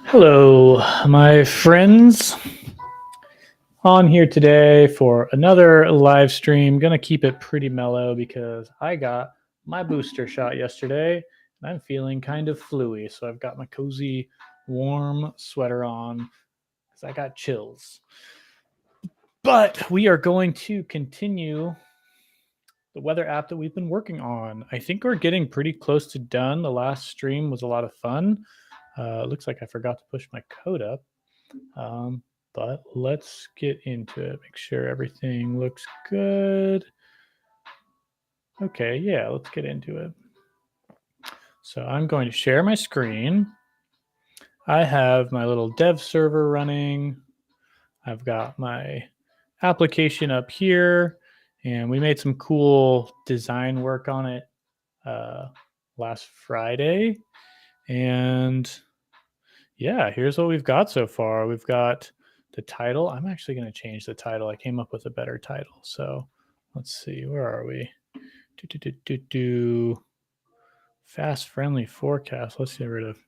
Hello, my friends. On here today for another live stream. Gonna keep it pretty mellow because I got my booster shot yesterday and I'm feeling kind of fluey. So I've got my cozy, warm sweater on because I got chills. But we are going to continue the weather app that we've been working on. I think we're getting pretty close to done. The last stream was a lot of fun. Looks like I forgot to push my code up. But let's get into it. Make sure everything looks good. Okay, yeah, let's get into it. So I'm going to share my screen. I have my little dev server running. I've got my application up here, and we made some cool design work on it last Friday. And yeah, here's what we've got so far. We've got the title. I'm actually going to change the title. I came up with a better title. So let's see. Where are we? Fast friendly forecast. Let's get rid of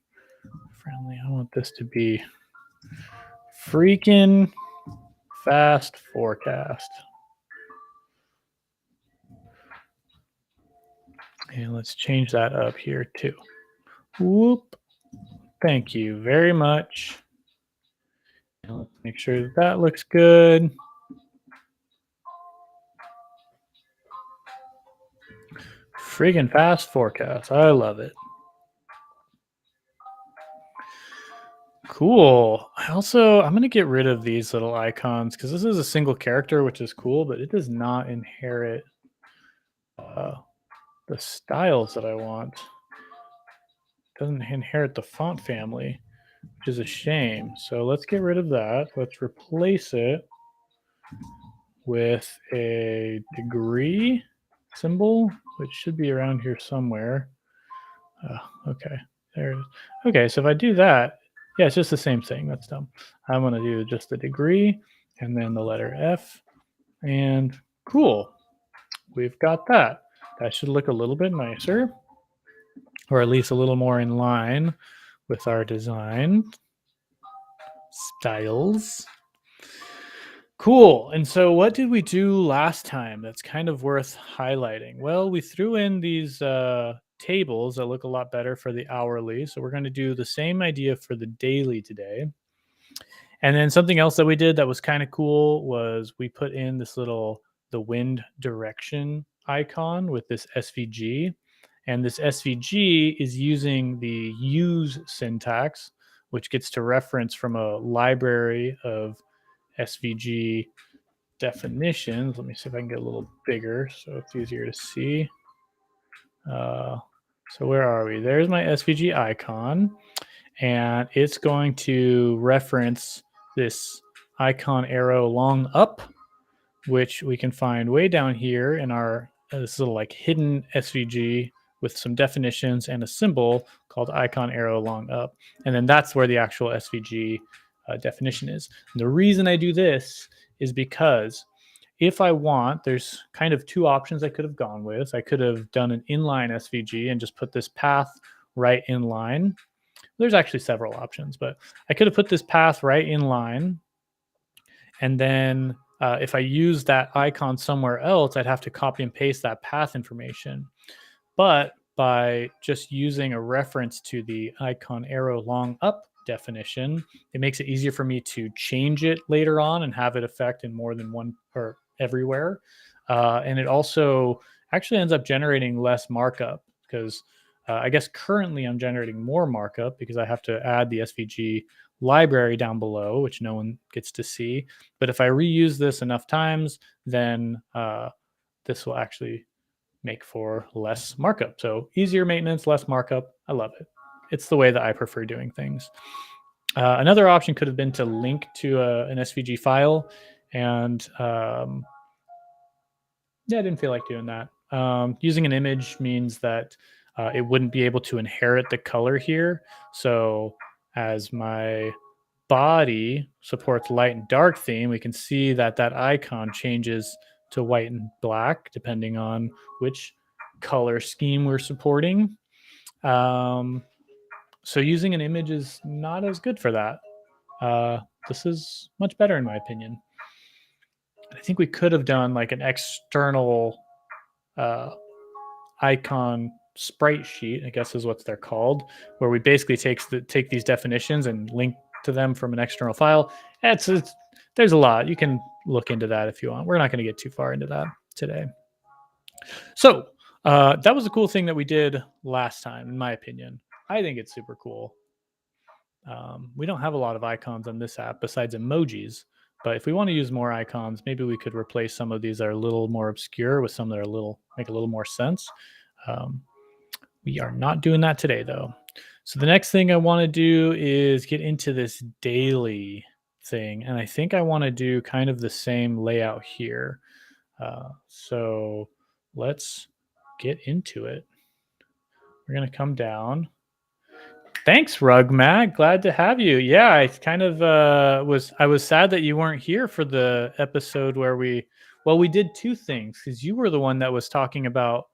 friendly. I want this to be freaking fast forecast. And let's change that up here too. Whoop. Thank you very much. And let's make sure that, that looks good. Friggin' fast forecast. I love it. Cool. I'm going to get rid of these little icons because this is a single character, which is cool, but it does not inherit the styles that I want. It doesn't inherit the font family, which is a shame. So let's get rid of that. Let's replace it with a degree symbol, which should be around here somewhere. Okay, there it is. Okay, so if I do that, yeah, it's just the same thing. That's dumb. I'm going to do just the degree and then the letter F. And cool. We've got that. That should look a little bit nicer, or at least a little more in line with our design styles. Cool. And so what did we do last time that's kind of worth highlighting? Well, we threw in these tables that look a lot better for the hourly. So we're going to do the same idea for the daily today. And then something else that we did that was kind of cool was we put in this little the wind direction icon with this SVG. And this SVG is using the use syntax, which gets to reference from a library of SVG definitions. Let me see if I can get a little bigger so it's easier to see. So where are we? There's my SVG icon, and it's going to reference this icon arrow long up, which we can find way down here in our this little like hidden SVG with some definitions and a symbol called icon arrow long up. And then that's where the actual SVG definition is. And the reason I do this is because if I want, there's kind of two options I could have gone with. I could have done an inline SVG and just put this path right in line. There's actually several options, but I could have put this path right in line. And then if I use that icon somewhere else, I'd have to copy and paste that path information. But by just using a reference to the icon arrow long up definition, it makes it easier for me to change it later on and have it affect in more than one or everywhere. And it also actually ends up generating less markup because I guess currently I'm generating more markup because I have to add the SVG library down below, which no one gets to see. But if I reuse this enough times, then this will actually make for less markup. So easier maintenance, less markup. I love it. It's the way that I prefer doing things. Another option could have been to link to an SVG file. And yeah, I didn't feel like doing that. Using an image means that it wouldn't be able to inherit the color here. So as my body supports light and dark theme, we can see that that icon changes to white and black depending on which color scheme we're supporting. So using an image is not as good for that. This is much better in my opinion. I think we could have done like an external icon sprite sheet, I guess is what they're called, where we basically take these definitions and link to them from an external file. There's a lot. You can look into that if you want. We're not going to get too far into that today. So that was a cool thing that we did last time, in my opinion. I think it's super cool. We don't have a lot of icons on this app besides emojis, but if we want to use more icons, maybe we could replace some of these that are a little more obscure with some that are make a little more sense. We are not doing that today, though. So the next thing I want to do is get into this daily thing, and I think I want to do kind of the same layout here. So let's get into it. We're going to come down. Thanks, Rug Matt. Glad to have you. Yeah, I kind of I was sad that you weren't here for the episode where we did two things because you were the one that was talking about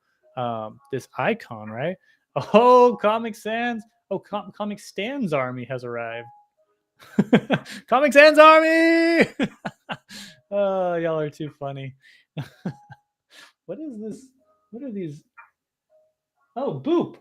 this icon, right? Oh, Comic Sans. Oh, Comic Sans Army has arrived. Comic Sans Army. Oh, y'all are too funny. What is this? What are these? Oh, boop.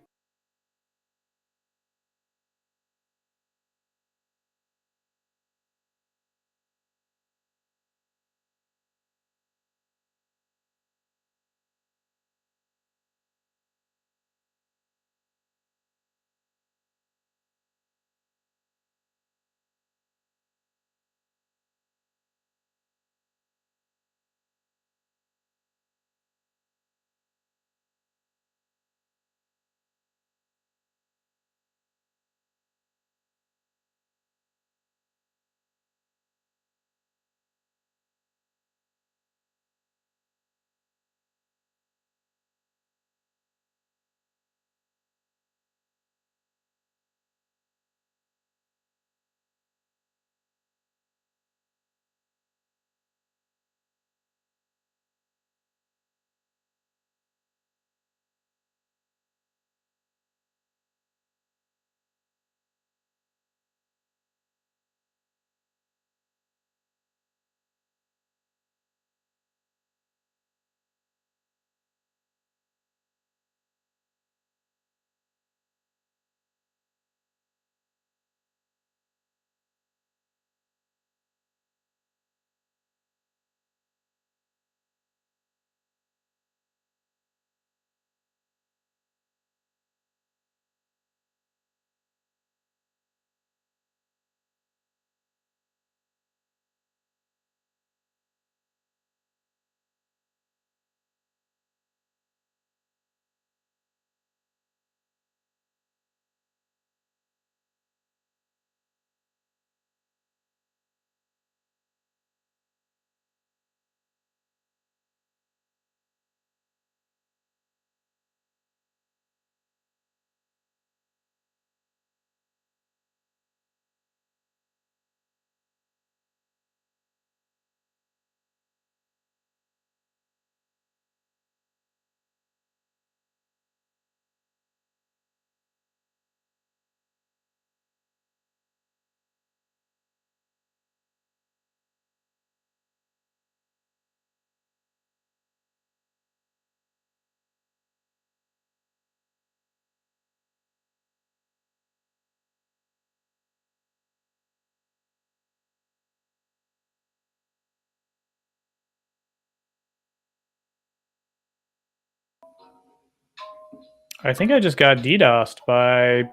I think I just got DDoSed by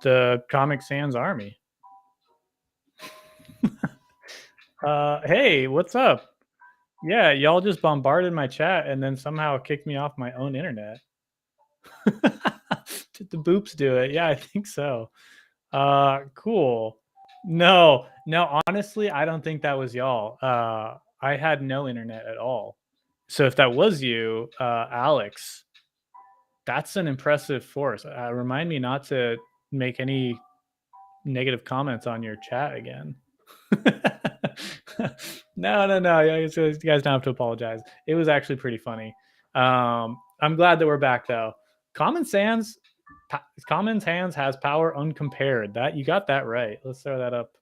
the Comic Sans Army. Hey, what's up? Yeah, y'all just bombarded my chat and then somehow kicked me off my own internet. Did the boops do it? Yeah, I think so. Cool. No, honestly, I don't think that was y'all. I had no internet at all. So if that was you, Alex, that's an impressive force. Remind me not to make any negative comments on your chat again. No. You guys don't have to apologize. It was actually pretty funny. I'm glad that we're back though. Common Sans, Commons Hands has power uncompared. That you got that right. Let's throw that up.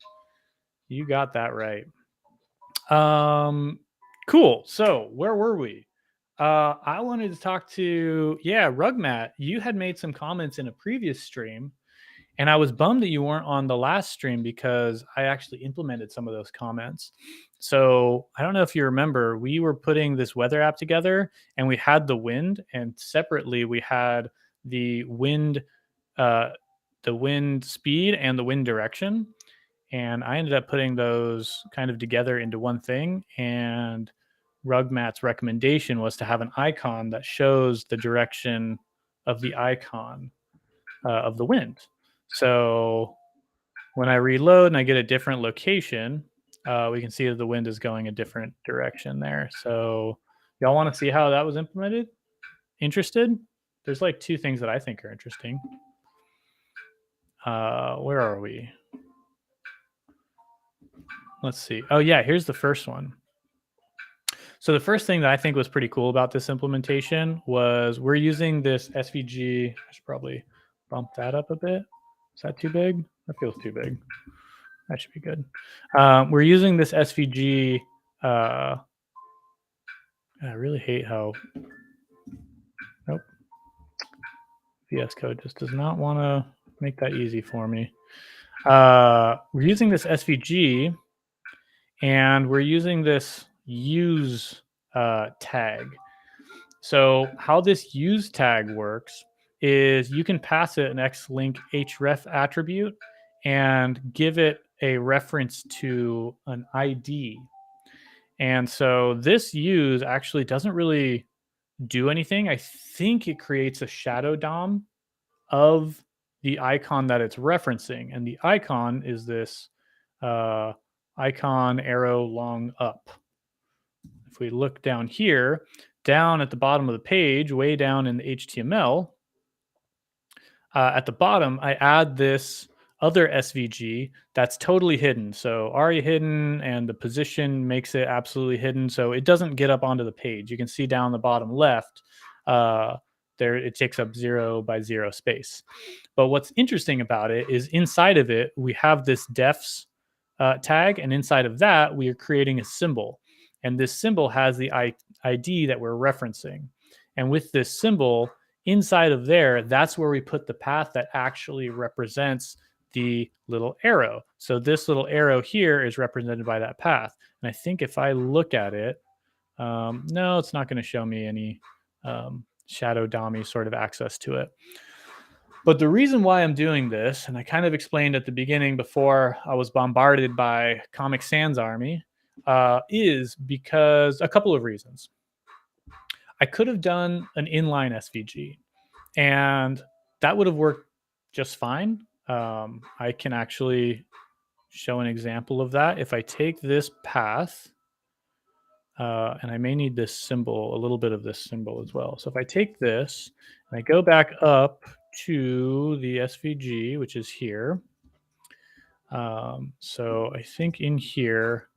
You got that right. Cool. So where were we? I wanted to talk to Rugmat. You had made some comments in a previous stream, and I was bummed that you weren't on the last stream because I actually implemented some of those comments. So I don't know if you remember, we were putting this weather app together, and we had the wind, and separately we had the wind speed and the wind direction. And I ended up putting those kind of together into one thing. And Rugmat's recommendation was to have an icon that shows the direction of the icon of the wind. So when I reload and I get a different location, we can see that the wind is going a different direction there. So y'all want to see how that was implemented? Interested? There's like two things that I think are interesting. Where are we? Let's see. Oh yeah, here's the first one. So the first thing that I think was pretty cool about this implementation was we're using this SVG. I should probably bump that up a bit. Is that too big? That feels too big. That should be good. We're using this SVG. I really hate how. Nope. VS Code just does not want to make that easy for me. We're using this SVG, and we're using this use tag. So how this use tag works is you can pass it an xlink href attribute and give it a reference to an ID. And so this use actually doesn't really do anything. I think it creates a shadow DOM of the icon that it's referencing. And the icon is this icon arrow long up. If we look down here, down at the bottom of the page, way down in the HTML, at the bottom, I add this other SVG that's totally hidden. So ARIA hidden, and the position makes it absolutely hidden. So it doesn't get up onto the page. You can see down the bottom left, there it takes up 0 by 0 space. But what's interesting about it is inside of it, we have this defs tag, and inside of that, we are creating a symbol. And this symbol has the ID that we're referencing. And with this symbol inside of there, that's where we put the path that actually represents the little arrow. So this little arrow here is represented by that path. And I think if I look at it, no, it's not going to show me any shadow DOM-y sort of access to it. But the reason why I'm doing this, and I kind of explained at the beginning before I was bombarded by Comic Sans Army, is because a couple of reasons. I could have done an inline SVG, and that would have worked just fine. I can actually show an example of that. If I take this path, and I may need this symbol, a little bit of this symbol as well. So if I take this and I go back up to the SVG, which is here. So I think in here,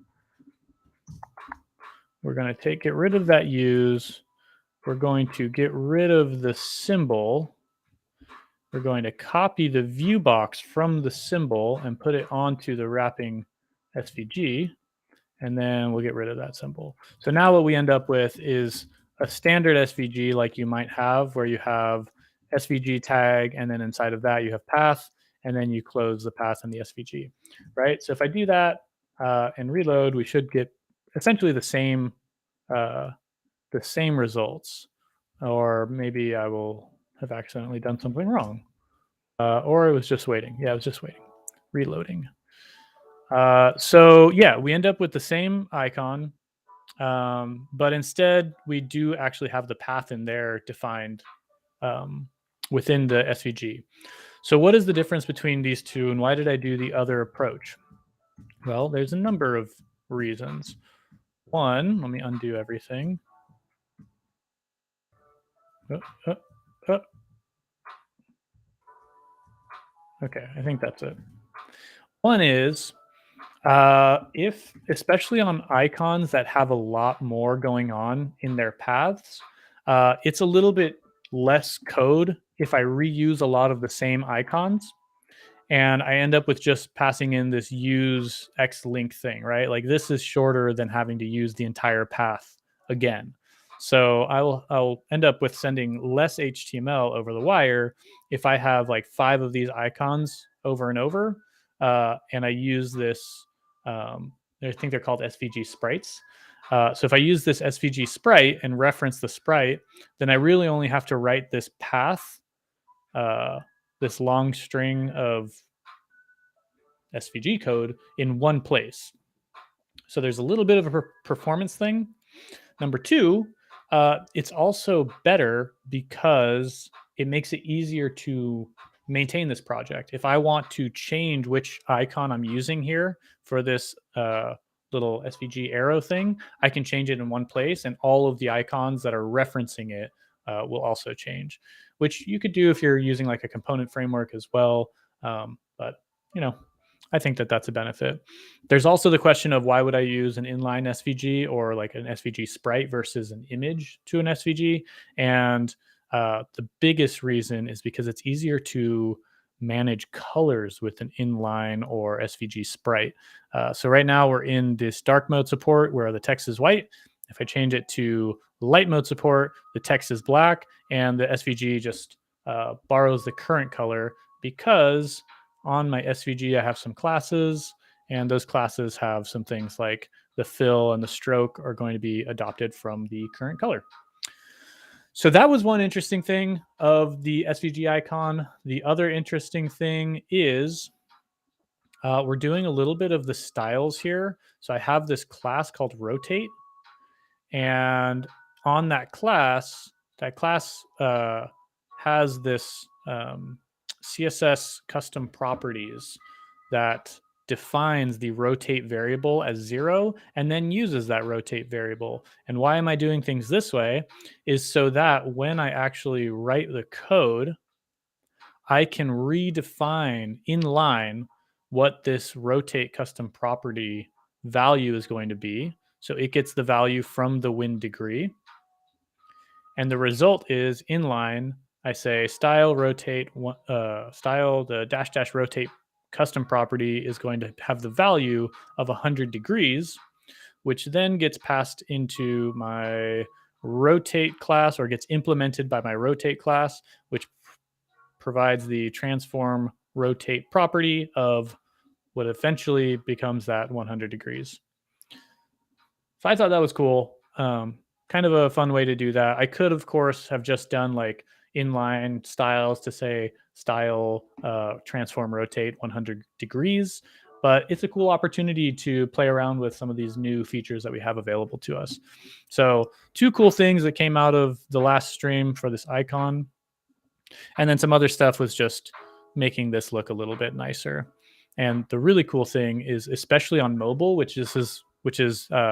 we're going to get rid of that use. We're going to get rid of the symbol. We're going to copy the view box from the symbol and put it onto the wrapping SVG. And then we'll get rid of that symbol. So now what we end up with is a standard SVG like you might have, where you have SVG tag, and then inside of that you have path, and then you close the path in the SVG, right? So if I do that and reload, we should get essentially the same results. Or maybe I will have accidentally done something wrong. Or it was just waiting. Yeah, it was just waiting. Reloading. So yeah, we end up with the same icon, but instead we do actually have the path in there defined within the SVG. So what is the difference between these two, and why did I do the other approach? Well, there's a number of reasons. One, let me undo everything. Okay, I think that's it. One is, if, especially on icons that have a lot more going on in their paths, it's a little bit less code if I reuse a lot of the same icons, and I end up with just passing in this use xlink thing, right? Like this is shorter than having to use the entire path again. So I'll end up with sending less HTML over the wire if I have like 5 of these icons over and over, and I use this. I think they're called Svg Sprites. So if I use this Svg Sprite and reference the sprite, then I really only have to write this path, this long string of SVG code in one place. So there's a little bit of a performance thing. Number two, it's also better because it makes it easier to maintain this project. If I want to change which icon I'm using here for this little SVG arrow thing, I can change it in one place, and all of the icons that are referencing it will also change, which you could do if you're using like a component framework as well. But you know, I think that that's a benefit. There's also the question of why would I use an inline SVG or like an SVG sprite versus an image to an SVG? And the biggest reason is because it's easier to manage colors with an inline or SVG sprite. So right now we're in this dark mode support where the text is white. If I change it to light mode support, the text is black, and the SVG just borrows the current color because on my SVG, I have some classes, and those classes have some things like the fill and the stroke are going to be adopted from the current color. So that was one interesting thing of the SVG icon. The other interesting thing is we're doing a little bit of the styles here. So I have this class called rotate, and on that class has this CSS custom properties that defines the rotate variable as 0 and then uses that rotate variable. And why am I doing things this way is so that when I actually write the code, I can redefine in line what this rotate custom property value is going to be. So it gets the value from the wind degree. And the result is inline. I say style rotate, style, the dash dash rotate custom property is going to have the value of 100 degrees, which then gets passed into my rotate class or gets implemented by my rotate class, which provides the transform rotate property of what eventually becomes that 100 degrees. So I thought that was cool. Kind of a fun way to do that. I could, of course, have just done like inline styles to say style transform rotate 100 degrees, but it's a cool opportunity to play around with some of these new features that we have available to us. So 2 cool things that came out of the last stream for this icon. And then some other stuff was just making this look a little bit nicer. And the really cool thing is, especially on mobile, which is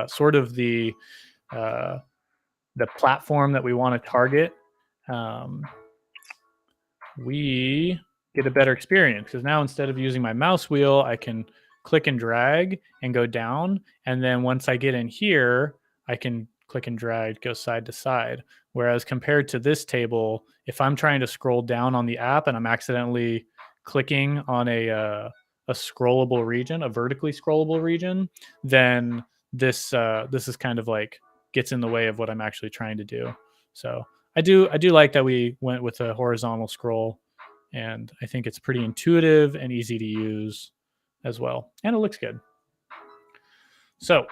sort of the platform that we want to target, we get a better experience because now instead of using my mouse wheel, I can click and drag and go down. And then once I get in here, I can click and drag, go side to side. Whereas compared to this table, if I'm trying to scroll down on the app and I'm accidentally clicking on a scrollable region, a vertically scrollable region, then this is kind of like gets in the way of what I'm actually trying to do. So I do like that we went with a horizontal scroll, and I think it's pretty intuitive and easy to use as well, and it looks good. So,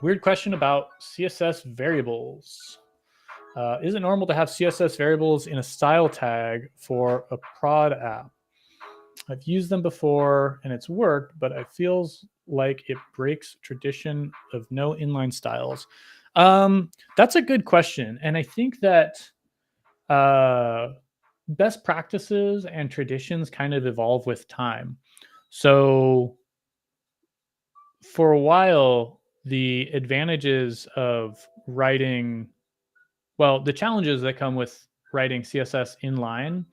weird question about CSS variables. Is it normal to have CSS variables in a style tag for a prod app? I've used them before and it's worked, but it feels like it breaks tradition of no inline styles. That's a good question. And I think that best practices and traditions kind of evolve with time. So for a while, the advantages of writing, well, the challenges that come with writing CSS inline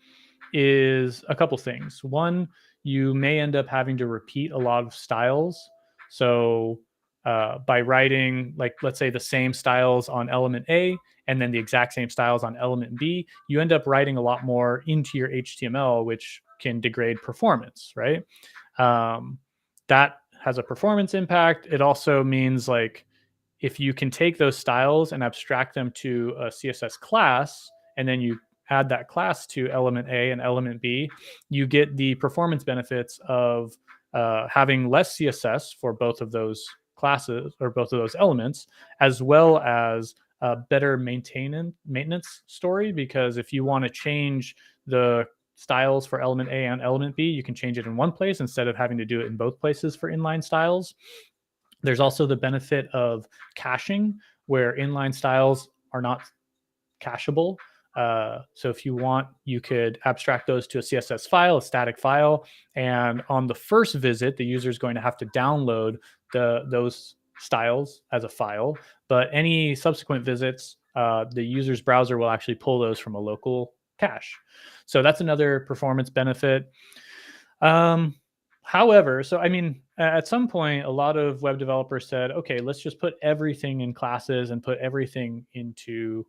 is a couple things. One, you may end up having to repeat a lot of styles. So by writing, like, let's say the same styles on element A and then the exact same styles on element B, you end up writing a lot more into your HTML, which can degrade performance, right? That has a performance impact. It also means, like, if you can take those styles and abstract them to a CSS class, and then you add that class to element A and element B, you get the performance benefits of having less CSS for both of those classes or both of those elements, as well as a better maintenance story. Because if you want to change the styles for element A and element B, you can change it in one place instead of having to do it in both places for inline styles. There's also the benefit of caching, where inline styles are not cacheable. So if you want, you could abstract those to a CSS file, a static file, and on the first visit, the user is going to have to download those styles as a file. But any subsequent visits, the user's browser will actually pull those from a local cache. So that's another performance benefit. However, so I mean, at some point, a lot of web developers said, okay, let's just put everything in classes and put everything into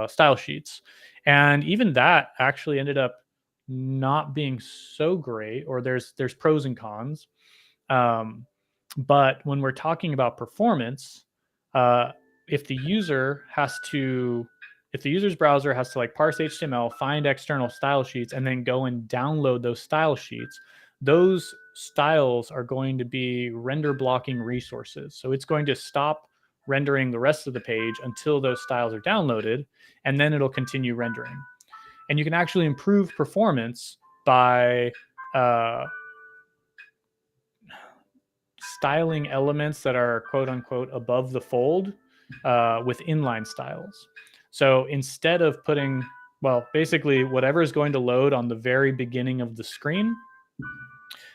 style sheets. And even that actually ended up not being so great, or there's pros and cons. But when we're talking about performance, uh, if the user has to, if the user's browser has to like parse HTML, find external style sheets, and then go and download those style sheets, those styles are going to be render blocking resources. So it's going to stop rendering the rest of the page until those styles are downloaded, and then it'll continue rendering. And you can actually improve performance by styling elements that are quote unquote above the fold with inline styles. So instead of putting, well, basically whatever is going to load on the very beginning of the screen,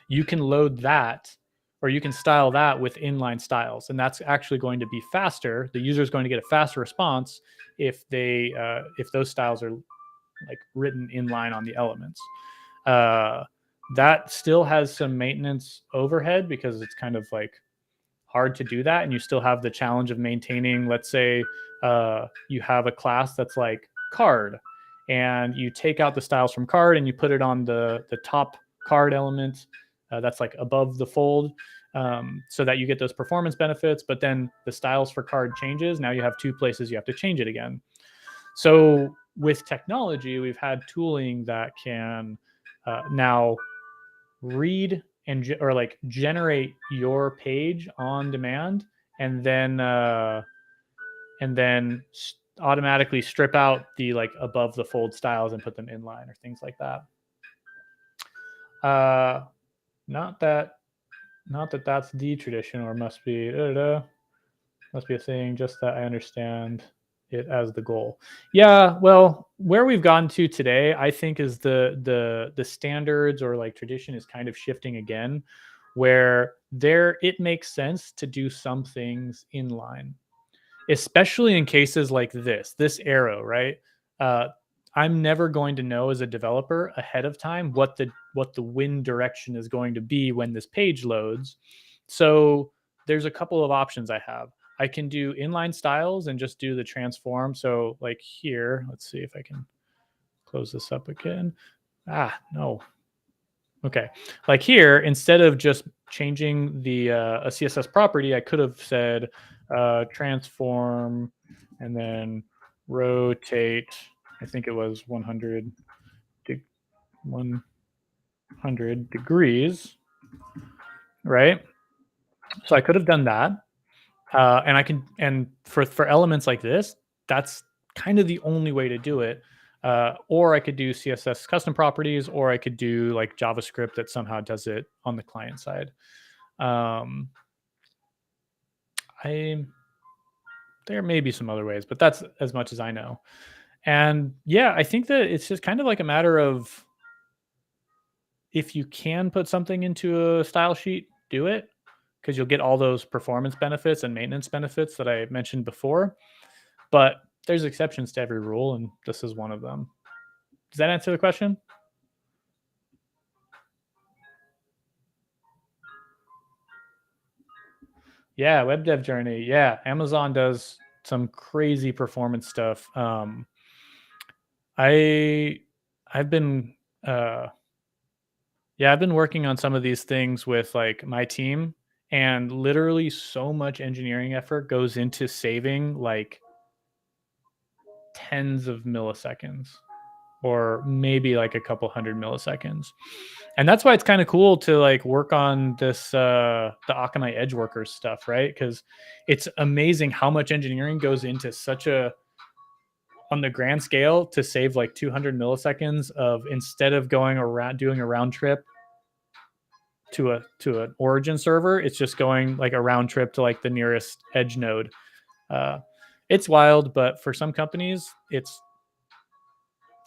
you can load that, or you can style that with inline styles, and that's actually going to be faster. The user is going to get a faster response if they if those styles are like written inline on the elements. That still has some maintenance overhead because it's kind of like hard to do that, and you still have the challenge of maintaining, let's say you have a class that's like card, and you take out the styles from card and you put it on the top card element that's like above the fold, so that you get those performance benefits. But then the styles for card changes, now you have two places you have to change it again. So with technology, we've had tooling that can now read and or like generate your page on demand, and then automatically strip out the like above the fold styles and put them inline or things like that. Not that that's the tradition, or must be a thing, just that I understand it as the goal. Yeah, well, where we've gotten to today, I think, is the standards or like tradition is kind of shifting again, where it makes sense to do some things inline, especially in cases like this arrow, right? I'm never going to know as a developer ahead of time what the wind direction is going to be when this page loads. So there's a couple of options I have. I can do inline styles and just do the transform. So like here, let's see if I can close this up again. No. Okay. Like here, instead of just changing the a CSS property, I could have said transform and then rotate. I think it was 100 degrees, right? So I could have done that. And I can, and for elements like this, that's kind of the only way to do it. Or I could do CSS custom properties, or I could do like JavaScript that somehow does it on the client side. There may be some other ways, but that's as much as I know. And yeah, I think that it's just kind of like a matter of, if you can put something into a style sheet, do it, because you'll get all those performance benefits and maintenance benefits that I mentioned before. But there's exceptions to every rule, and this is one of them. Does that answer the question? Yeah, web dev journey. Yeah, Amazon does some crazy performance stuff. I've been I've been working on some of these things with like my team, and literally so much engineering effort goes into saving like tens of milliseconds or maybe like a couple hundred milliseconds. And that's why it's kind of cool to like work on this the Akamai EdgeWorkers stuff, right? Because it's amazing how much engineering goes into such a on the grand scale to save like 200 milliseconds of instead of going around doing a round trip to an origin server, it's just going like a round trip to like the nearest edge node. Uh, it's wild, but for some companies, it's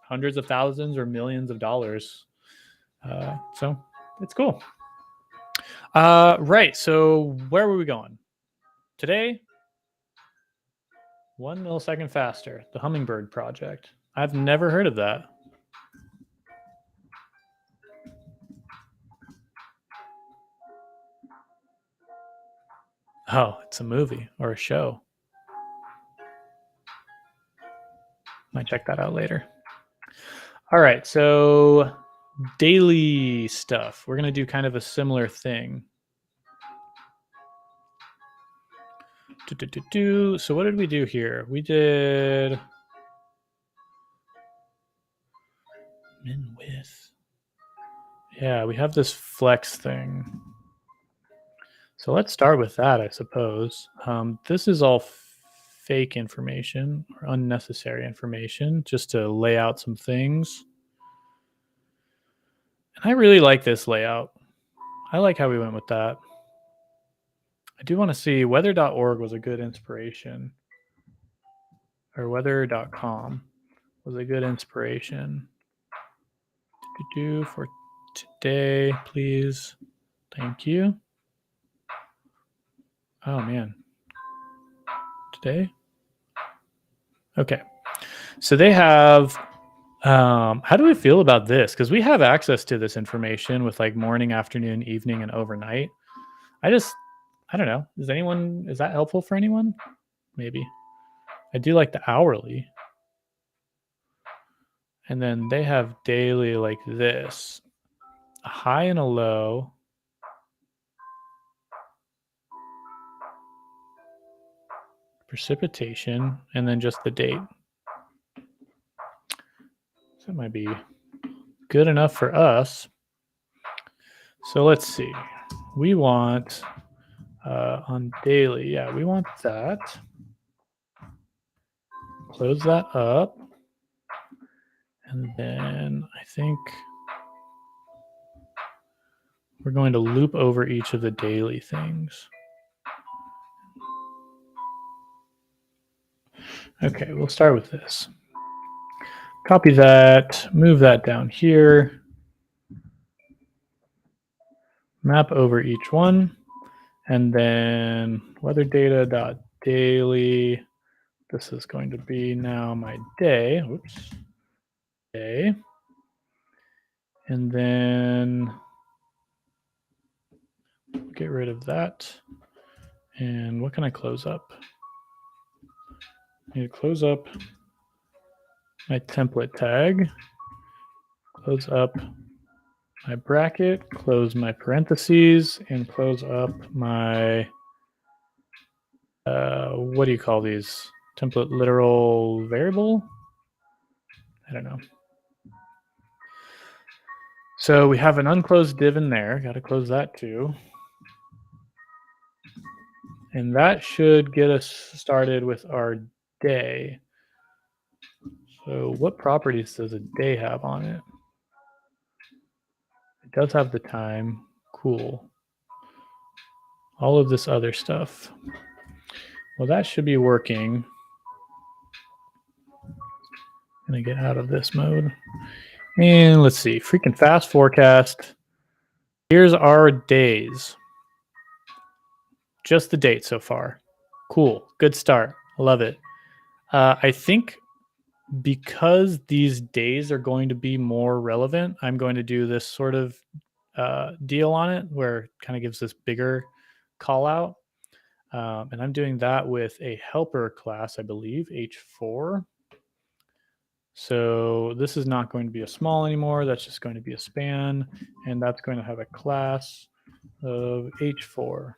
hundreds of thousands or millions of dollars. So it's cool. Right. So where were we going today? 1 millisecond faster. The Hummingbird project. I've never heard of that. Oh, it's a movie or a show. Might check that out later. All right. So daily stuff. We're going to do kind of a similar thing. So what did we do here? We did min width. Yeah, we have this flex thing. So let's start with that, I suppose. This is all fake information or unnecessary information just to lay out some things. And I really like this layout. I like how we went with that. I do want to see weather.org was a good inspiration, or weather.com was a good inspiration. For today, please. Thank you. Oh, man. Today? Okay. So they have, how do we feel about this? Because we have access to this information with like morning, afternoon, evening, and overnight. I don't know. Is that helpful for anyone? Maybe. I do like the hourly. And then they have daily like this, a high and a low. Precipitation, and then just the date. So that might be good enough for us. So let's see. We want on daily, yeah, we want that. Close that up. And then I think we're going to loop over each of the daily things. Okay, we'll start with this. Copy that, move that down here. Map over each one. And then weather data.daily. This is going to be now my day. Oops. Day. And then get rid of that. And what can I close up? I need to close up my template tag, close up my bracket, close my parentheses, and close up my, what do you call these? Template literal variable? I don't know. So we have an unclosed div in there. Got to close that too. And that should get us started with our day. So what properties does a day have on it? It does have the time. Cool. All of this other stuff. Well, that should be working. I'm going to get out of this mode. And let's see. Freaking fast forecast. Here's our days. Just the date so far. Cool. Good start. Love it. I think because these days are going to be more relevant, I'm going to do this sort of deal on it where it kind of gives this bigger call out. And I'm doing that with a helper class, I believe, h4. So this is not going to be a small anymore. That's just going to be a span. And that's going to have a class of h4.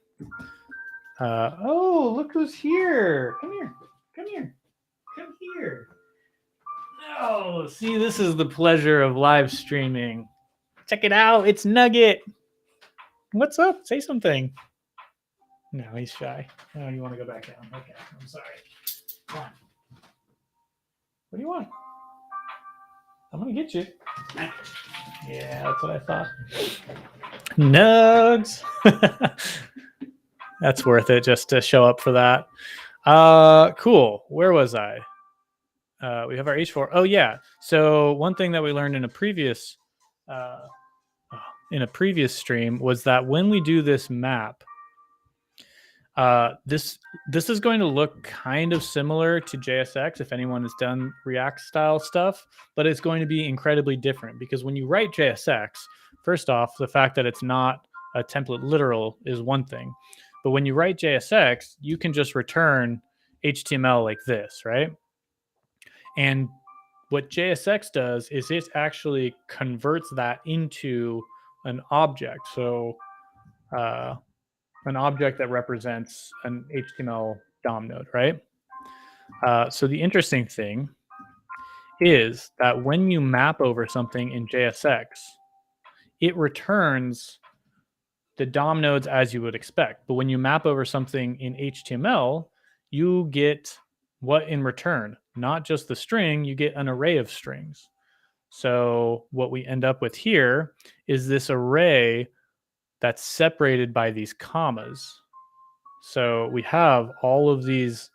Oh, look who's here. Come here. Come here. Come here. Oh, see, this is the pleasure of live streaming. Check it out. It's Nugget. What's up? Say something. No, he's shy. Oh, you want to go back down? Okay, I'm sorry. Come on. What do you want? I'm going to get you. Yeah, that's what I thought. Nugs. That's worth it just to show up for that. Cool. Where was I? We have our H4. Oh yeah. So one thing that we learned in a previous stream was that when we do this map, this is going to look kind of similar to JSX if anyone has done React style stuff, but it's going to be incredibly different because when you write JSX, first off, the fact that it's not a template literal is one thing. But when you write JSX, you can just return HTML like this, right? And what JSX does is it actually converts that into an object. So an object that represents an HTML DOM node, right? So the interesting thing is that when you map over something in JSX, it returns the DOM nodes as you would expect. But when you map over something in HTML, you get what in return? Not just the string, you get an array of strings. So what we end up with here is this array that's separated by these commas. So we have all of these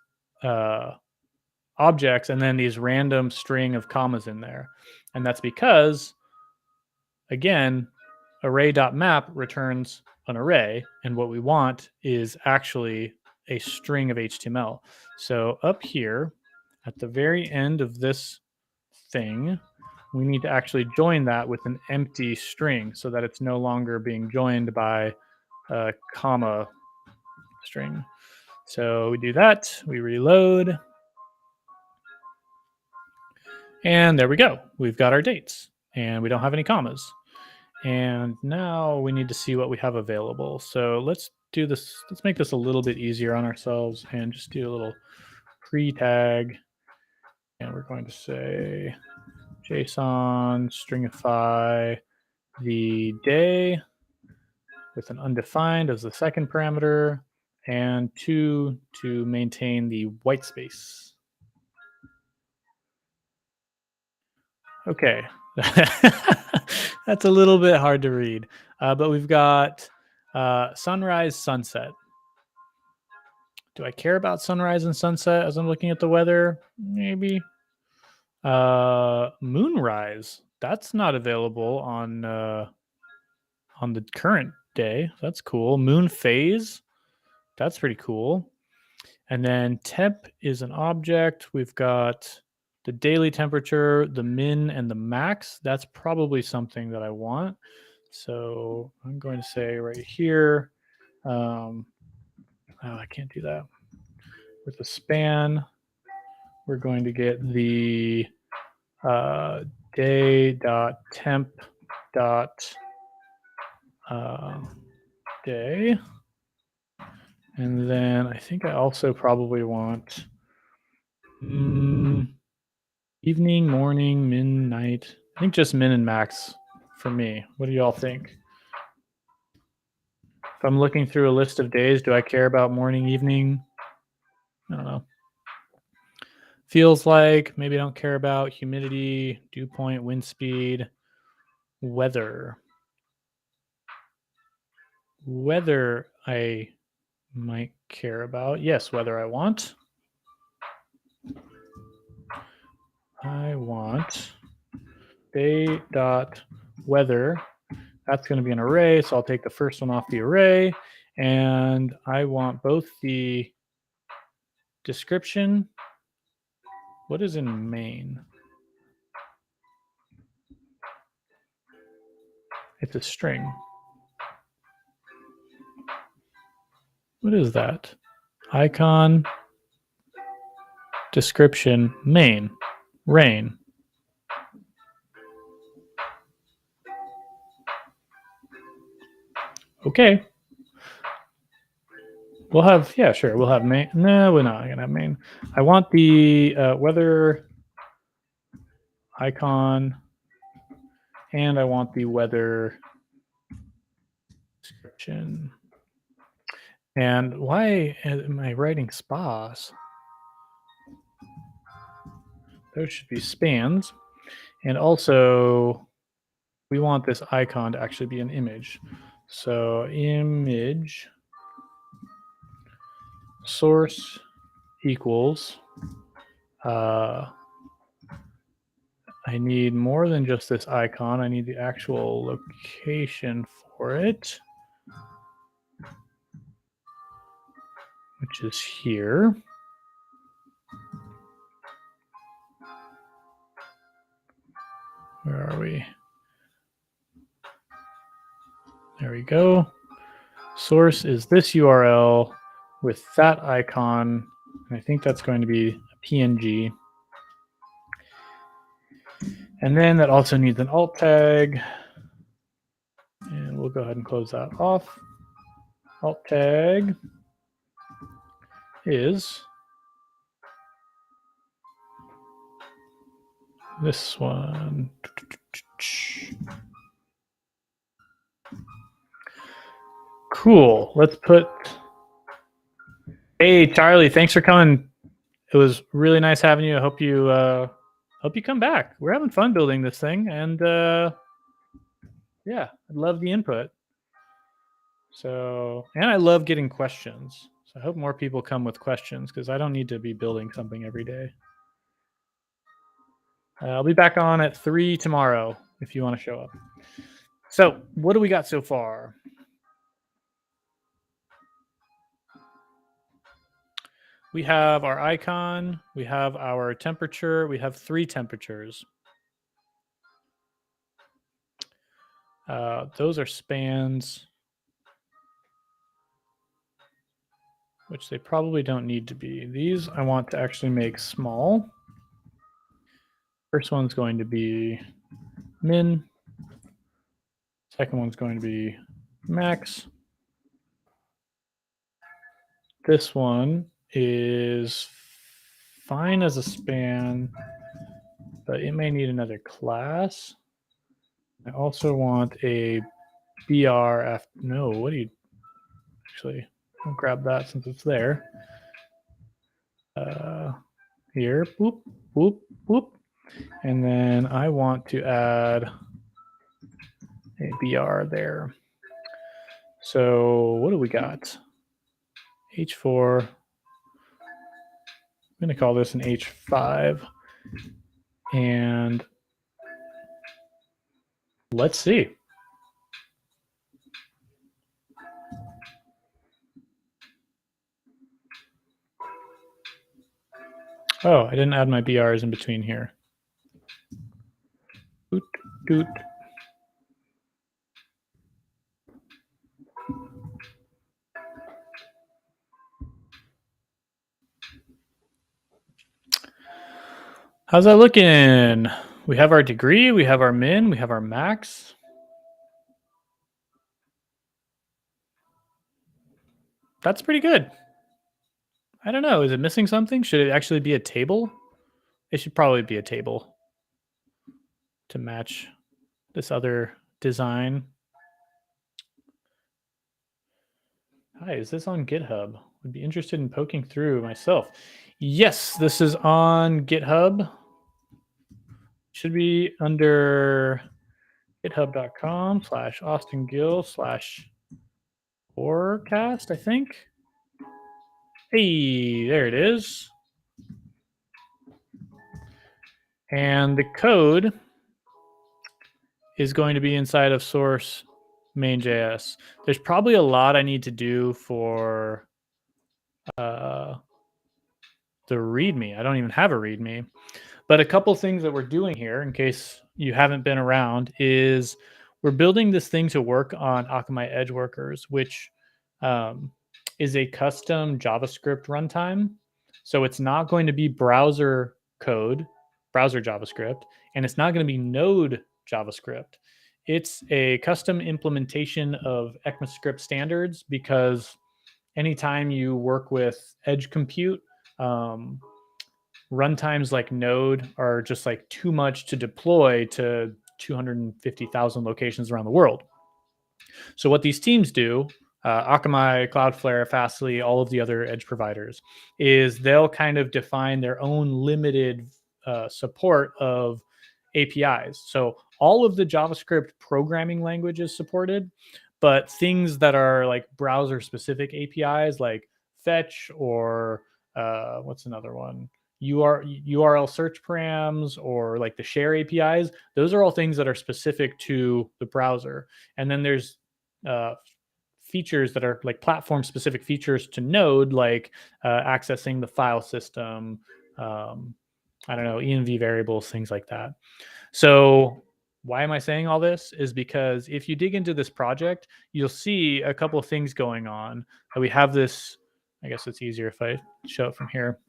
objects and then these random string of commas in there. And that's because, again, array.map returns an array. And what we want is actually a string of HTML. So up here at the very end of this thing, we need to actually join that with an empty string so that it's no longer being joined by a comma string. So we do that, we reload, and there we go. We've got our dates, and we don't have any commas. And now we need to see what we have available. So let's do this. Let's make this a little bit easier on ourselves and just do a little pre-tag. And we're going to say JSON stringify the day with an undefined as the second parameter, and 2 to maintain the white space. Okay. That's a little bit hard to read, but we've got sunrise, sunset. Do I care about sunrise and sunset as I'm looking at the weather? Maybe. Moonrise. That's not available on the current day. That's cool. Moon phase. That's pretty cool. And then temp is an object. We've got the daily temperature, the min, and the max. That's probably something that I want. So I'm going to say right here, oh, I can't do that. With the span, we're going to get the day.temp.day. And then I think I also probably want evening, morning, min, night. I think just min and max for me. What do y'all think? If I'm looking through a list of days, do I care about morning, evening? I don't know. Feels like maybe I don't care about humidity, dew point, wind speed, weather. Weather I might care about. Yes, weather I want. I want day.weather. That's going to be an array, so I'll take the first one off the array. And I want both the description. What is in main? It's a string. What is that? icon description main rain. Okay. We'll have, yeah, sure. We'll have main. No, we're not going to have main. I want the weather icon, and I want the weather description. And why am I writing spas? Those should be spans. And also, we want this icon to actually be an image. So image source equals, I need more than just this icon. I need the actual location for it, which is here. Where are we? There we go. Source is this URL with that icon. And I think that's going to be a PNG. And then that also needs an alt tag. And we'll go ahead and close that off. Alt tag is this one. Cool. Let's put. Hey, Charlie, thanks for coming. It was really nice having you. I hope you come back. We're having fun building this thing, and yeah, I love the input. So, and I love getting questions. So I hope more people come with questions because I don't need to be building something every day. I'll be back on at 3 tomorrow if you want to show up. So what do we got so far? We have our icon, we have our temperature, we have 3 temperatures. Those are spans, which they probably don't need to be. These I want to actually make small. First one's going to be min. Second one's going to be max. This one is fine as a span, but it may need another class. I also want a BR. No, what do you actually? I'll grab that since it's there. Here, boop, boop, boop. And then I want to add a BR there. So what do we got? H4. I'm going to call this an H5. And let's see. Oh, I didn't add my BRs in between here. Doot, doot. How's that looking? We have our degree, we have our min, we have our max. That's pretty good. I don't know. Is it missing something? Should it actually be a table? It should probably be a table to match this other design. Hi, is this on GitHub? Would be interested in poking through myself. Yes, this is on GitHub. Should be under github.com/AustinGill/forecast, I think. Hey, there it is. And the code is going to be inside of source main.js. There's probably a lot I need to do for the README. I don't even have a README. But a couple things that we're doing here, in case you haven't been around, is we're building this thing to work on Akamai EdgeWorkers, which is a custom JavaScript runtime. So it's not going to be browser code, browser JavaScript, and it's not going to be Node JavaScript. It's a custom implementation of ECMAScript standards because anytime you work with edge compute, runtimes like Node are just like too much to deploy to 250,000 locations around the world. So what these teams do, Akamai, Cloudflare, Fastly, all of the other edge providers, is they'll kind of define their own limited support of APIs. So all of the JavaScript programming languages supported, but things that are like browser specific APIs like fetch or what's another one? URL search params or like the share APIs, those are all things that are specific to the browser. And then there's features that are like platform specific features to Node, like accessing the file system, I don't know, env variables, things like that. So why am I saying all this? Is because if you dig into this project, you'll see a couple of things going on. We have this, I guess it's easier if I show it from here.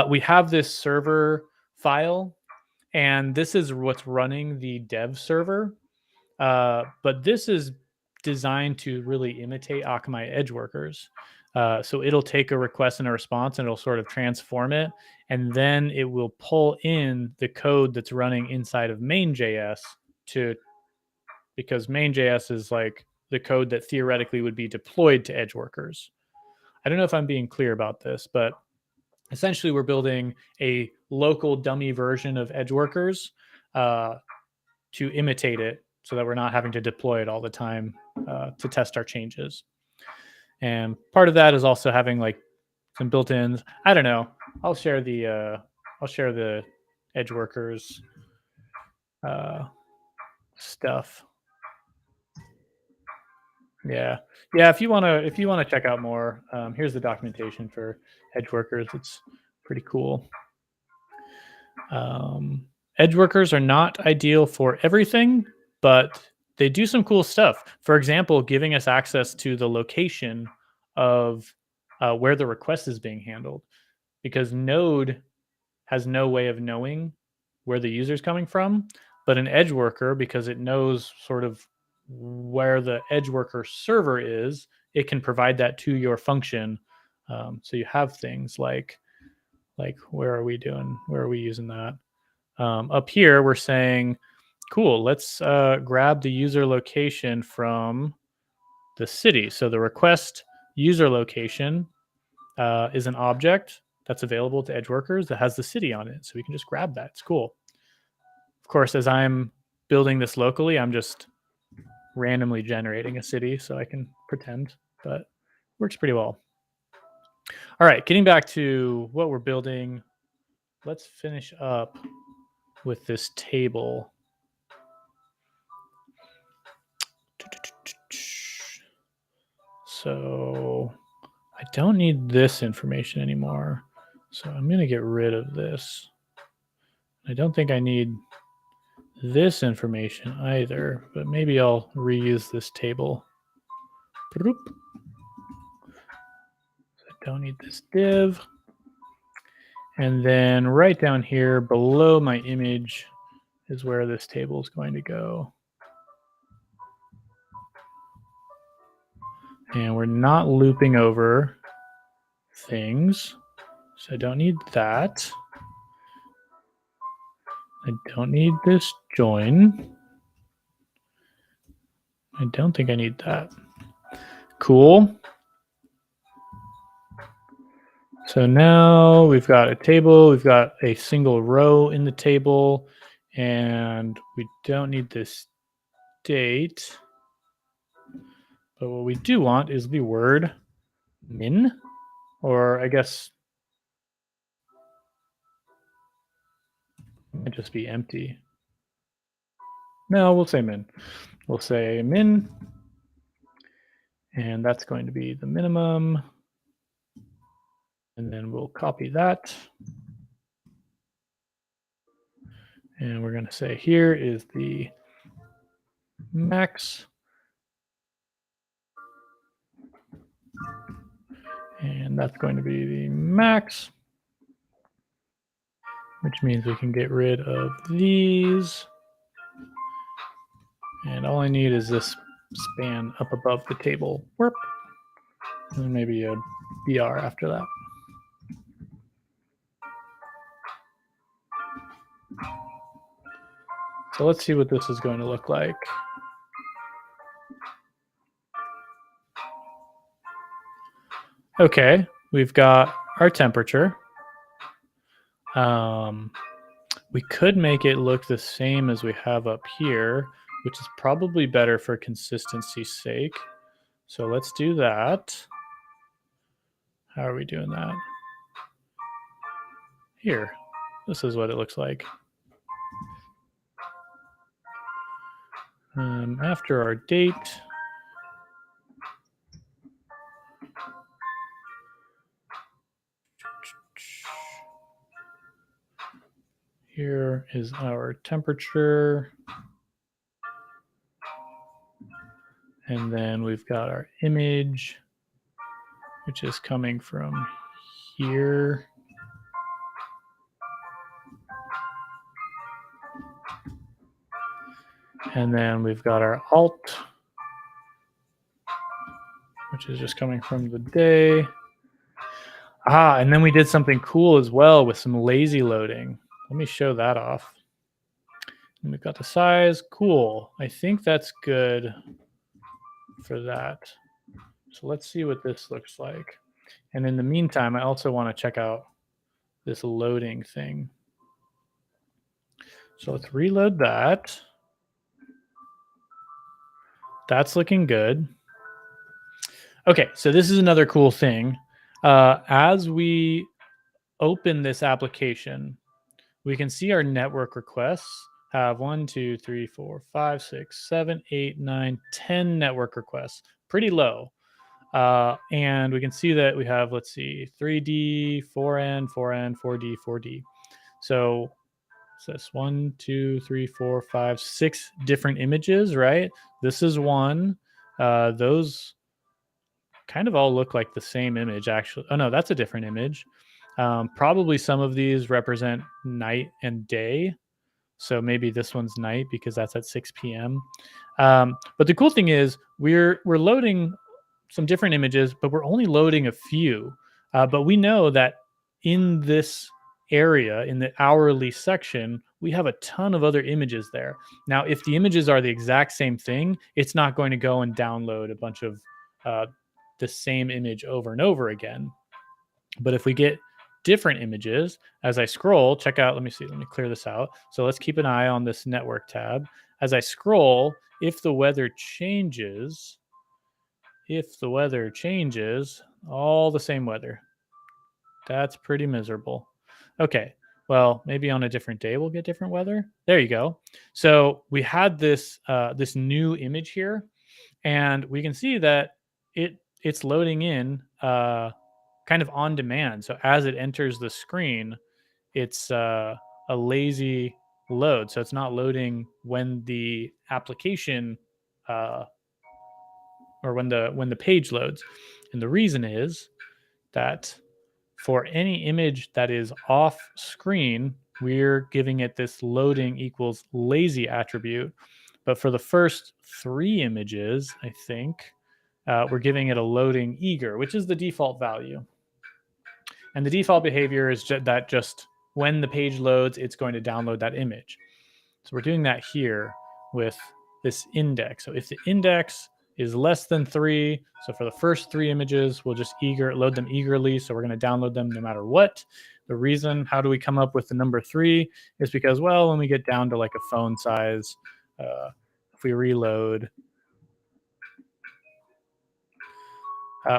We have this server file, and this is what's running the dev server. But this is designed to really imitate Akamai EdgeWorkers. So it'll take a request and a response and it'll sort of transform it. And then it will pull in the code that's running inside of main.js because main.js is like the code that theoretically would be deployed to EdgeWorkers. I don't know if I'm being clear about this, but essentially we're building a local dummy version of EdgeWorkers to imitate it so that we're not having to deploy it all the time to test our changes. And part of that is also having like some built-ins. I don't know. I'll share the EdgeWorkers stuff. Yeah. If you wanna check out more, here's the documentation for EdgeWorkers. It's pretty cool. EdgeWorkers are not ideal for everything, but they do some cool stuff. For example, giving us access to the location of where the request is being handled, because Node has no way of knowing where the user is coming from, but an EdgeWorker, because it knows sort of where the EdgeWorker server is, it can provide that to your function. So you have things like where are we using that? Up here, we're saying, cool, let's grab the user location from the city. So the request user location is an object that's available to EdgeWorkers that has the city on it. So we can just grab that. It's cool. Of course, as I'm building this locally, I'm just randomly generating a city so I can pretend, but works pretty well. All right, getting back to what we're building, let's finish up with this table. So I don't need this information anymore. So I'm going to get rid of this. I don't think I need this information either, but maybe I'll reuse this table. I don't need this div. And then right down here below my image is where this table is going to go. And we're not looping over things. So I don't need that. I don't need this join. I don't think I need that. Cool. So now we've got a table, we've got a single row in the table, and we don't need this date. But what we do want is the word min, or I guess it might just be empty. No, we'll say min. We'll say min, and that's going to be the minimum. And then we'll copy that. And we're going to say here is the max. And that's going to be the max, which means we can get rid of these. And all I need is this span up above the table. Warp. And maybe a BR after that. So let's see what this is going to look like. Okay, we've got our temperature. We could make it look the same as we have up here, which is probably better for consistency's sake. So let's do that. How are we doing that? Here, this is what it looks like. After our date, here is our temperature. And then we've got our image, which is coming from here. And then we've got our alt, which is just coming from the day. And then we did something cool as well with some lazy loading. Let me show that off. And we've got the size. Cool. I think that's good for that. So let's see what this looks like. And in the meantime, I also want to check out this loading thing. So let's reload that. That's looking good. Okay, so this is another cool thing. As we open this application, we can see our network requests have 1, 2, 3, 4, 5, 6, 7, 8, 9, 10 network requests. Pretty low. And we can see that we have, let's see, 3D, 4N, 4N, 4D, 4D. So this 1, 2, 3, 4, 5, 6 different images, right? This is one. Those kind of all look like the same image, actually. Oh, no, that's a different image. Probably some of these represent night and day. So maybe this one's night because that's at 6 p.m. But the cool thing is we're loading some different images, but we're only loading a few. But we know that in this area, in the hourly section, we have a ton of other images there. Now, if the images are the exact same thing, it's not going to go and download a bunch of the same image over and over again. But if we get different images, as I scroll, check out, let me clear this out. So let's keep an eye on this network tab. As I scroll, if the weather changes, all the same weather. That's pretty miserable. Okay, well, maybe on a different day we'll get different weather. There you go. So we had this this new image here, and we can see that it's loading in kind of on demand. So as it enters the screen, it's a lazy load. So it's not loading when the application or when the page loads. And the reason is that for any image that is off screen, we're giving it this loading equals lazy attribute. But for the first 3 images, I think, we're giving it a loading eager, which is the default value. And the default behavior is that just when the page loads, it's going to download that image. So we're doing that here with this index. So if the index is less than 3, so for the first 3 images, we'll just load them eagerly. So we're going to download them no matter what. The reason, how do we come up with the number 3 is because, well, when we get down to like a phone size, if we reload,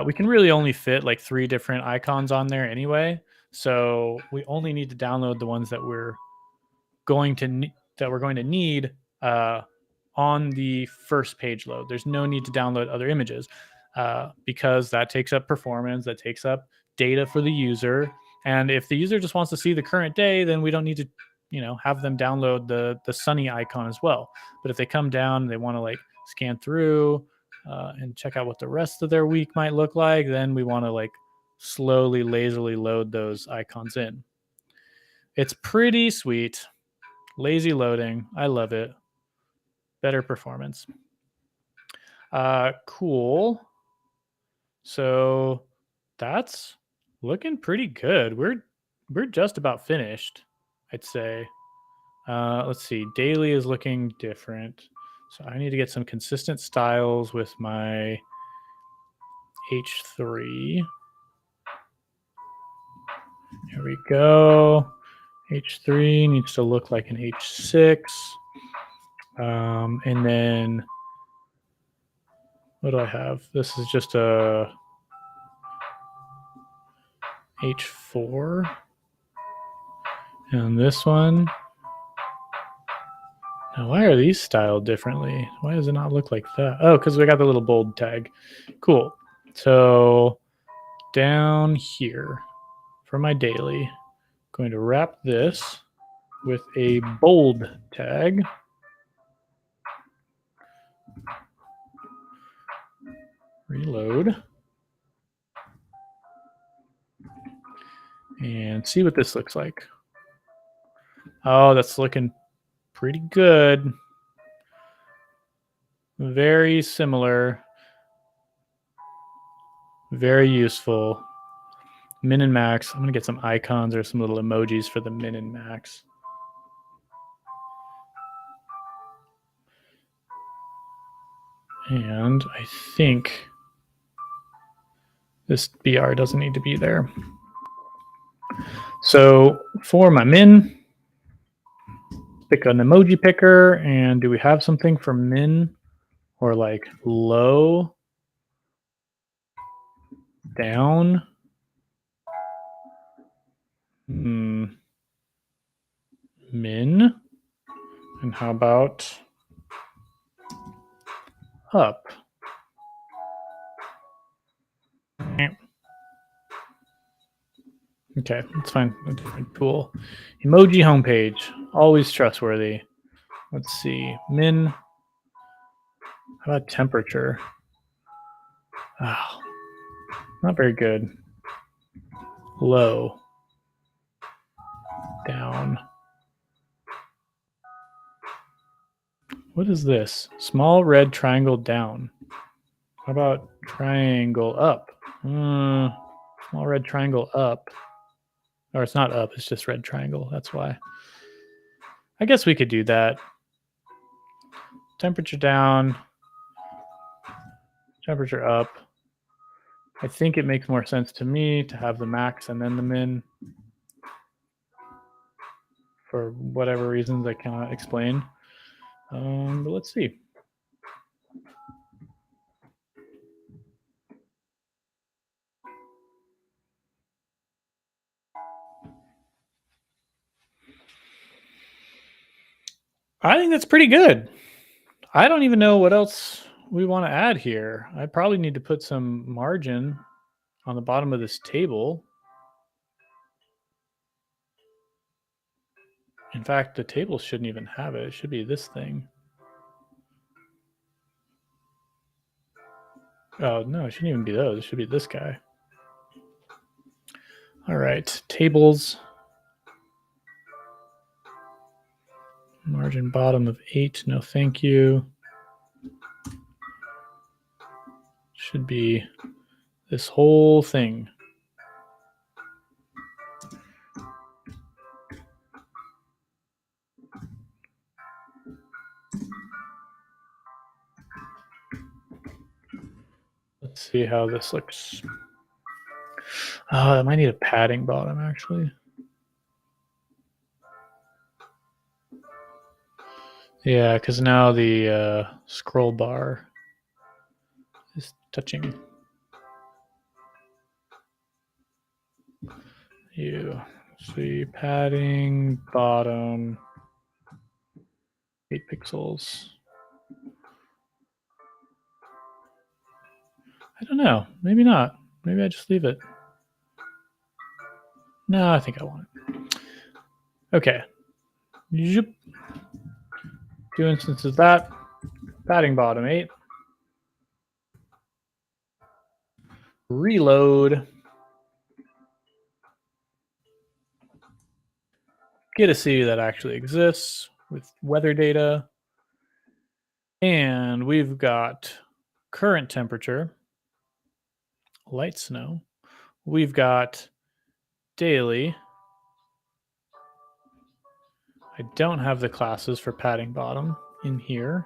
we can really only fit like 3 different icons on there anyway. So we only need to download the ones that we're going to need on the first page load. There's no need to download other images because that takes up performance, that takes up data for the user. And if the user just wants to see the current day, then we don't need to, have them download the sunny icon as well. But if they come down and they want to like scan through and check out what the rest of their week might look like, then we want to like slowly, lazily load those icons in. It's pretty sweet. Lazy loading. I love it. Better performance. Cool. So that's looking pretty good. We're just about finished, I'd say. Let's see. Daily is looking different. So I need to get some consistent styles with my H3. Here we go. H3 needs to look like an H6. And then what do I have? This is just a H4. And this one. Now, why are these styled differently? Why does it not look like that? Oh, because we got the little bold tag. Cool. So down here for my daily, I'm going to wrap this with a bold tag. Reload. And see what this looks like. Oh, that's looking pretty good. Very similar. Very useful. Min and max. I'm going to get some icons or some little emojis for the min and max. And I think this BR doesn't need to be there. So for my min, pick an emoji picker. And do we have something for min or like low, down? Min. And how about up? Okay, that's fine. A different tool. Emoji homepage, always trustworthy. Let's see. Min. How about temperature? Oh, not very good. Low. Down. What is this? Small red triangle down. How about triangle up? Small red triangle up. Or it's not up, it's just red triangle. That's why. I guess we could do that. Temperature down. Temperature up. I think it makes more sense to me to have the max and then the min. For whatever reasons I cannot explain. But let's see. I think that's pretty good. I don't even know what else we want to add here. I probably need to put some margin on the bottom of this table. In fact, the table shouldn't even have it. It should be this thing. Oh, no, it shouldn't even be those. It should be this guy. All right, tables. Margin bottom of 8. No, thank you. Should be this whole thing. Let's see how this looks. I might need a padding bottom, actually. Yeah, because now the scroll bar is touching. You see padding bottom 8 pixels. I don't know. Maybe not. Maybe I just leave it. No, I think I want it. Okay. 2 instances of that. Padding bottom 8. Reload. get a city that actually exists with weather data. And we've got current temperature, light snow. We've got daily. I don't have the classes for padding bottom in here.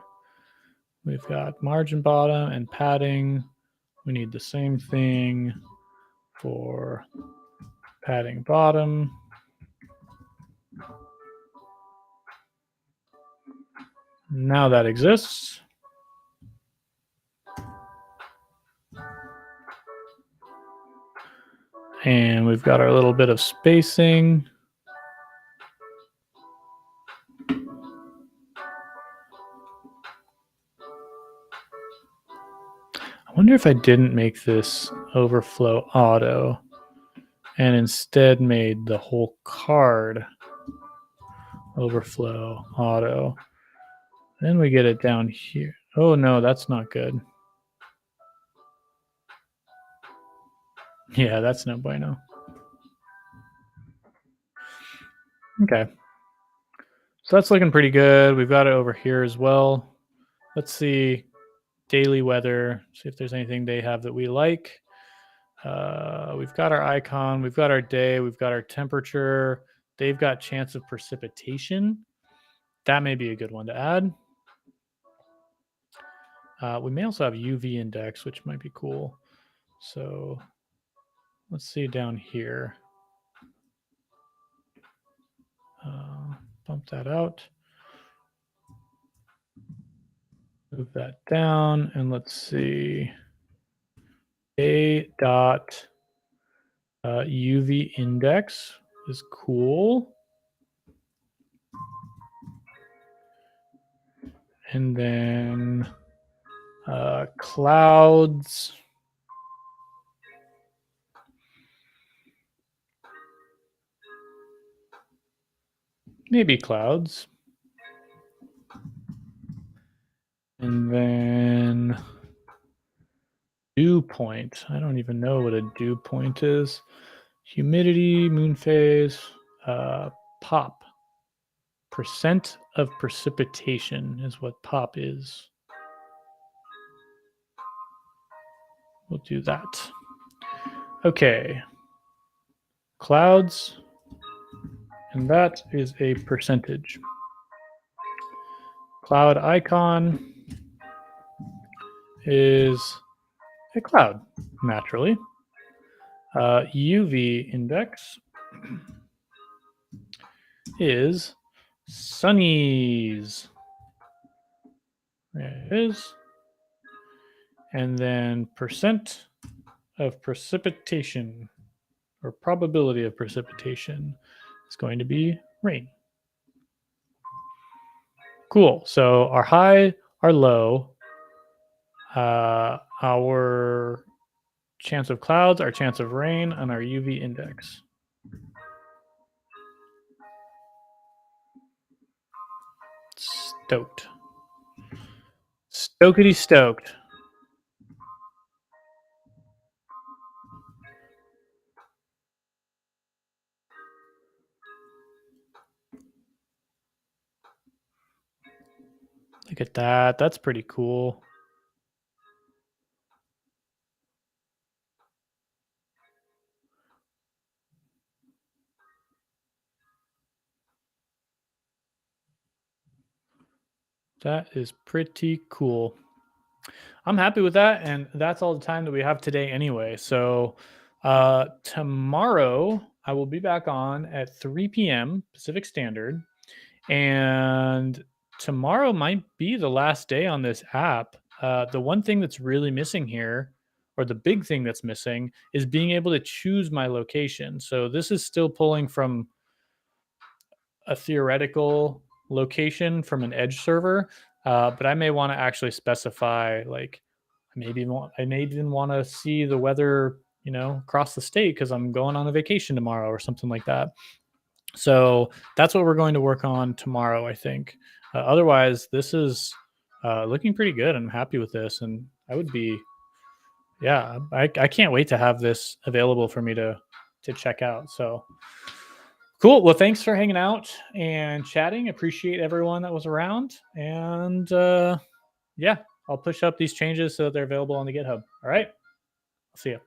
We've got margin bottom and padding. We need the same thing for padding bottom. Now that exists. And we've got our little bit of spacing. I wonder if I didn't make this overflow auto and instead made the whole card overflow auto. Then we get it down here. Oh no, that's not good. Yeah, that's no bueno. Okay. So that's looking pretty good. We've got it over here as well. Let's see daily weather, see if there's anything they have that we like. We've got our icon, we've got our day, we've got our temperature. They've got chance of precipitation. That may be a good one to add. We may also have UV index, which might be cool. So let's see down here. Bump that out. Move that down, and let's see. A dot UV index is cool. And then clouds. Maybe clouds. And then dew point. I don't even know what a dew point is. Humidity, moon phase, pop. Percent of precipitation is what pop is. We'll do that. Okay. Clouds. And that is a percentage. Cloud icon is a cloud, naturally. UV index is sunnies. There it is. And then percent of precipitation or probability of precipitation is going to be rain. Cool. So our high, our low, our chance of clouds, our chance of rain, and our UV index. Stoked. Stokety stoked. Look at that. That's pretty cool. That is pretty cool. I'm happy with that. And that's all the time that we have today anyway. So tomorrow I will be back on at 3 p.m. Pacific Standard. And tomorrow might be the last day on this app. The one thing that's really missing here, or the big thing that's missing, is being able to choose my location. So this is still pulling from a theoretical location from an edge server, but I may want to actually specify, like, I may even want to see the weather, across the state because I'm going on a vacation tomorrow or something like that. So that's what we're going to work on tomorrow, I think. Otherwise, this is looking pretty good. I'm happy with this, and I would be, yeah, I can't wait to have this available for me to check out. So Cool. Well, thanks for hanging out and chatting. Appreciate everyone that was around. And yeah, I'll push up these changes so they're available on the GitHub. All right. I'll see you.